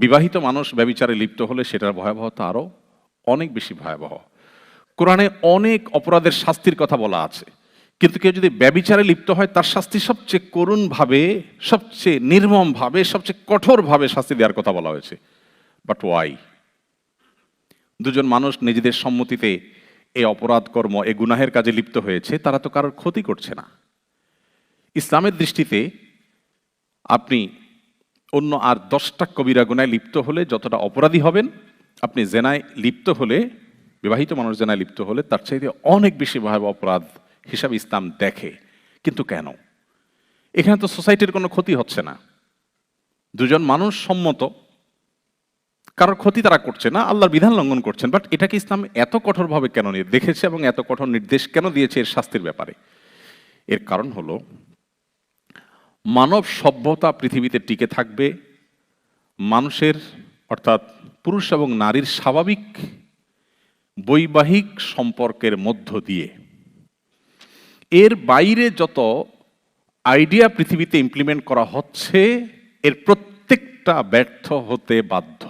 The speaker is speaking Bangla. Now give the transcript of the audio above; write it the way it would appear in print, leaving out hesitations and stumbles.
বিবাহিত মানুষ ব্যভিচারে লিপ্ত হলে সেটার ভয়াবহতা আরো অনেক বেশি ভয়াবহ। কোরআনে অনেক অপরাধের শাস্তির কথা বলা আছে, কিন্তু কেউ যদি ব্যভিচারে লিপ্ত হয় তার শাস্তি সবচেয়ে করুণভাবে, সবচেয়ে নির্মমভাবে, সবচেয়ে কঠোরভাবে শাস্তি দেওয়ার কথা বলা হয়েছে। But why? দুজন মানুষ নিজেদের সম্মতিতে এই অপরাধ কর্ম, এই গুনাহের কাজে লিপ্ত হয়েছে, তারা তো কারোর ক্ষতি করছে না। ইসলামের দৃষ্টিতে আপনি অন্য আর 10টা কবিরা গুনায় লিপ্ত হলে যতটা অপরাধী হবেন, আপনি জেনায় লিপ্ত হলে, বিবাহিত মানুষ জেনায় লিপ্ত হলে তার চাইতে অনেক বেশি ভয়াবহ অপরাধ হিসাবে ইসলাম দেখে। কিন্তু কেন? এখানে তো সোসাইটির কোনো ক্ষতি হচ্ছে না, দুজন মানুষ সম্মত, কারোর ক্ষতি তারা করছে না, আল্লাহর বিধান লঙ্ঘন করছেন। বাট এটাকে ইসলাম এত কঠোরভাবে কেন দেখেছে এবং এত কঠোর নির্দেশ কেন দিয়েছে এর শাস্তির ব্যাপারে? এর কারণ হলো, মানব সভ্যতা পৃথিবীতে টিকে থাকবে মানুষের, অর্থাৎ পুরুষ এবং নারীর স্বাভাবিক বৈবাহিক সম্পর্কের মধ্য দিয়ে। এর বাইরে যত আইডিয়া পৃথিবীতে ইমপ্লিমেন্ট করা হচ্ছে, এর প্রত্যেকটা ব্যর্থ হতে বাধ্য।